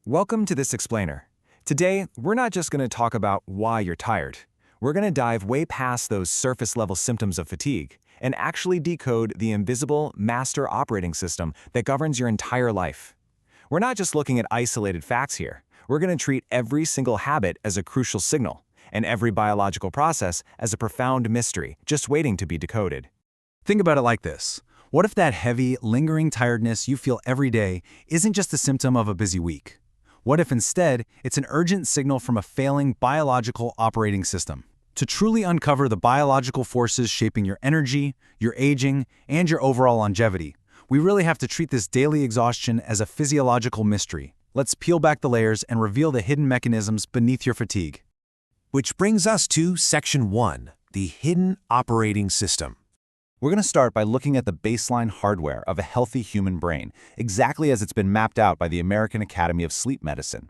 Welcome to this explainer. Today, we're not just going to talk about why you're tired. We're going to dive way past those surface-level symptoms of fatigue and actually decode the invisible master operating system that governs your entire life. We're not just looking at isolated facts here. We're going to treat every single habit as a crucial signal and every biological process as a profound mystery just waiting to be decoded. Think about it like this. What if that heavy, lingering tiredness you feel every day isn't just a symptom of a busy week? What if instead, it's an urgent signal from a failing biological operating system? To truly uncover the biological forces shaping your energy, your aging, and your overall longevity, we really have to treat this daily exhaustion as a physiological mystery. Let's peel back the layers and reveal the hidden mechanisms beneath your fatigue. Which brings us to Section 1, the hidden operating system. We're going to start by looking at the baseline hardware of a healthy human brain, exactly as it's been mapped out by the American Academy of Sleep Medicine.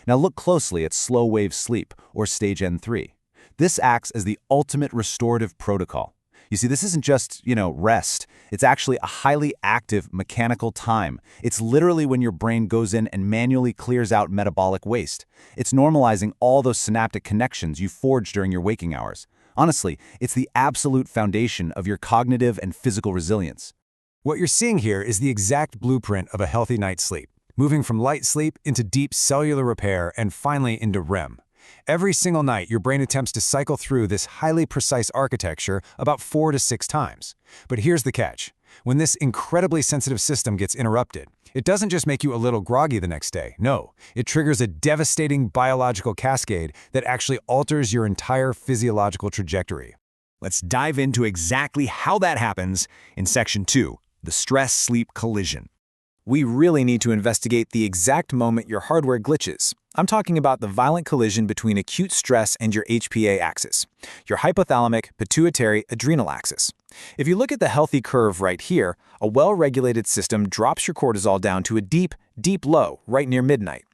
Now look closely at slow-wave sleep, or stage N3. This acts as the ultimate restorative protocol. You see, this isn't just, rest. It's actually a highly active mechanical time. It's literally when your brain goes in and manually clears out metabolic waste. It's normalizing all those synaptic connections you forged during your waking hours. Honestly, it's the absolute foundation of your cognitive and physical resilience. What you're seeing here is the exact blueprint of a healthy night's sleep, moving from light sleep into deep cellular repair and finally into REM. Every single night, your brain attempts to cycle through this highly precise architecture about 4 to 6 times. But here's the catch. When this incredibly sensitive system gets interrupted, it doesn't just make you a little groggy the next day. No, it triggers a devastating biological cascade that actually alters your entire physiological trajectory. Let's dive into exactly how that happens in Section 2, the stress-sleep collision. We really need to investigate the exact moment your hardware glitches. I'm talking about the violent collision between acute stress and your HPA axis, your hypothalamic pituitary adrenal axis. If you look at the healthy curve right here, a well-regulated system drops your cortisol down to a deep, deep low right near midnight.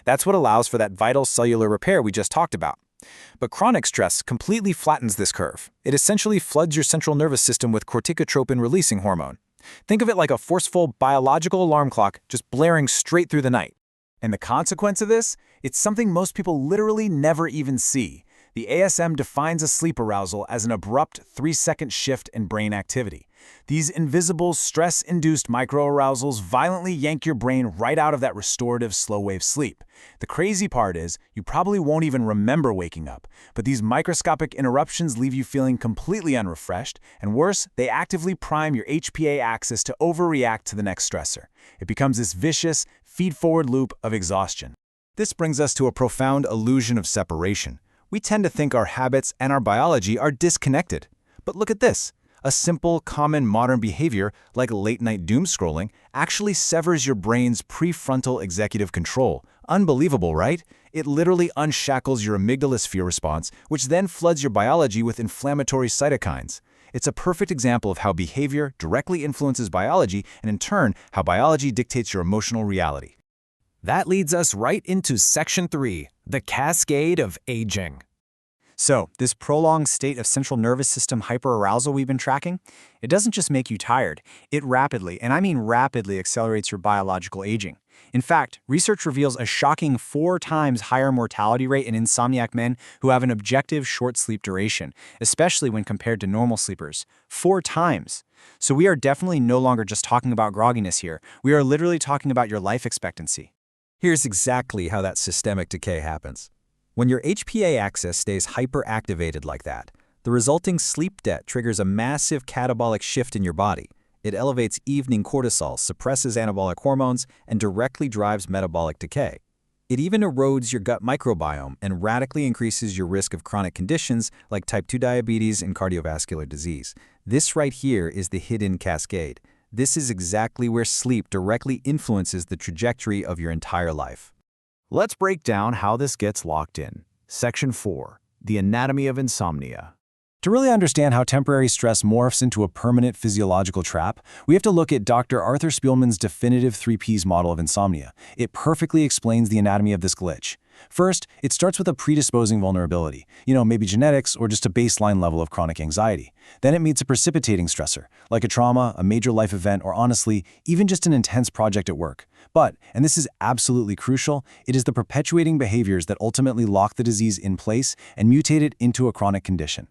That's what allows for that vital cellular repair we just talked about. But chronic stress completely flattens this curve. It essentially floods your central nervous system with corticotropin-releasing hormone. Think of it like a forceful biological alarm clock just blaring straight through the night. And the consequence of this? It's something most people literally never even see. The ASM defines a sleep arousal as an abrupt 3-second shift in brain activity. These invisible, stress-induced microarousals violently yank your brain right out of that restorative slow-wave sleep. The crazy part is, you probably won't even remember waking up, but these microscopic interruptions leave you feeling completely unrefreshed, and worse, they actively prime your HPA axis to overreact to the next stressor. It becomes this vicious, feed-forward loop of exhaustion. This brings us to a profound illusion of separation. We tend to think our habits and our biology are disconnected. But look at this. A simple, common modern behavior like late-night doom scrolling actually severs your brain's prefrontal executive control. Unbelievable, right? It literally unshackles your amygdala's fear response, which then floods your biology with inflammatory cytokines. It's a perfect example of how behavior directly influences biology and, in turn, how biology dictates your emotional reality. That leads us right into Section 3, the cascade of aging. So, this prolonged state of central nervous system hyperarousal we've been tracking, it doesn't just make you tired, it rapidly, and I mean rapidly, accelerates your biological aging. In fact, research reveals a shocking 4 times higher mortality rate in insomniac men who have an objective short sleep duration, especially when compared to normal sleepers. 4 times! So we are definitely no longer just talking about grogginess here, we are literally talking about your life expectancy. Here's exactly how that systemic decay happens. When your HPA axis stays hyperactivated like that, the resulting sleep debt triggers a massive catabolic shift in your body. It elevates evening cortisol, suppresses anabolic hormones, and directly drives metabolic decay. It even erodes your gut microbiome and radically increases your risk of chronic conditions like type 2 diabetes and cardiovascular disease. This right here is the hidden cascade. This is exactly where sleep directly influences the trajectory of your entire life. Let's break down how this gets locked in. Section 4, the anatomy of insomnia. To really understand how temporary stress morphs into a permanent physiological trap, we have to look at Dr. Arthur Spielman's definitive 3Ps model of insomnia. It perfectly explains the anatomy of this glitch. First, it starts with a predisposing vulnerability, maybe genetics or just a baseline level of chronic anxiety. Then it meets a precipitating stressor, like a trauma, a major life event, or honestly, even just an intense project at work. But, and this is absolutely crucial, it is the perpetuating behaviors that ultimately lock the disease in place and mutate it into a chronic condition.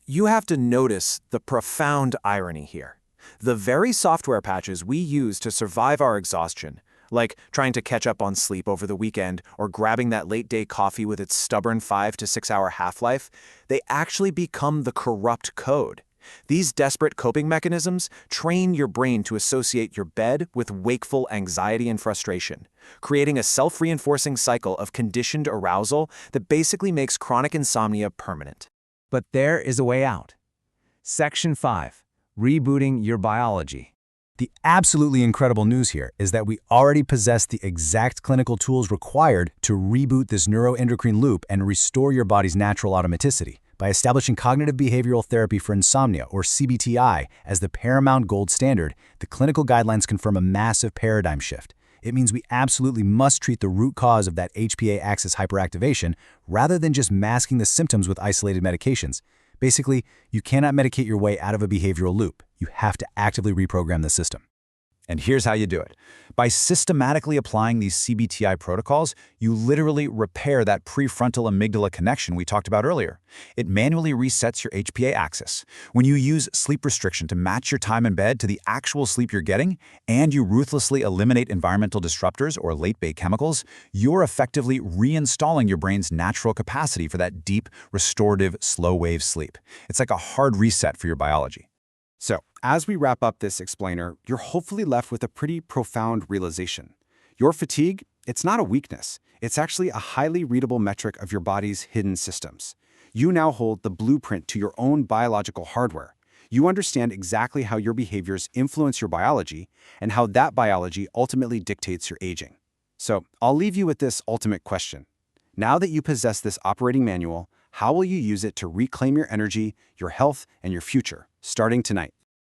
You have to notice the profound irony here. The very software patches we use to survive our exhaustion, like trying to catch up on sleep over the weekend or grabbing that late-day coffee with its stubborn 5 to 6 hour half-life, they actually become the corrupt code. These desperate coping mechanisms train your brain to associate your bed with wakeful anxiety and frustration, creating a self-reinforcing cycle of conditioned arousal that basically makes chronic insomnia permanent. But there is a way out. Section 5. Rebooting your biology. The absolutely incredible news here is that we already possess the exact clinical tools required to reboot this neuroendocrine loop and restore your body's natural automaticity by establishing cognitive behavioral therapy for insomnia, or CBTI, as the paramount gold standard. The clinical guidelines confirm a massive paradigm shift. It means we absolutely must treat the root cause of that HPA axis hyperactivation rather than just masking the symptoms with isolated medications. Basically, you cannot medicate your way out of a behavioral loop. You have to actively reprogram the system. And here's how you do it. By systematically applying these CBTI protocols, you literally repair that prefrontal amygdala connection we talked about earlier. It manually resets your HPA axis. When you use sleep restriction to match your time in bed to the actual sleep you're getting, and you ruthlessly eliminate environmental disruptors or late-bay chemicals, you're effectively reinstalling your brain's natural capacity for that deep, restorative, slow-wave sleep. It's like a hard reset for your biology. So, as we wrap up this explainer, you're hopefully left with a pretty profound realization. Your fatigue, it's not a weakness. It's actually a highly readable metric of your body's hidden systems. You now hold the blueprint to your own biological hardware. You understand exactly how your behaviors influence your biology and how that biology ultimately dictates your aging. So, I'll leave you with this ultimate question. Now that you possess this operating manual, how will you use it to reclaim your energy, your health, and your future, starting tonight?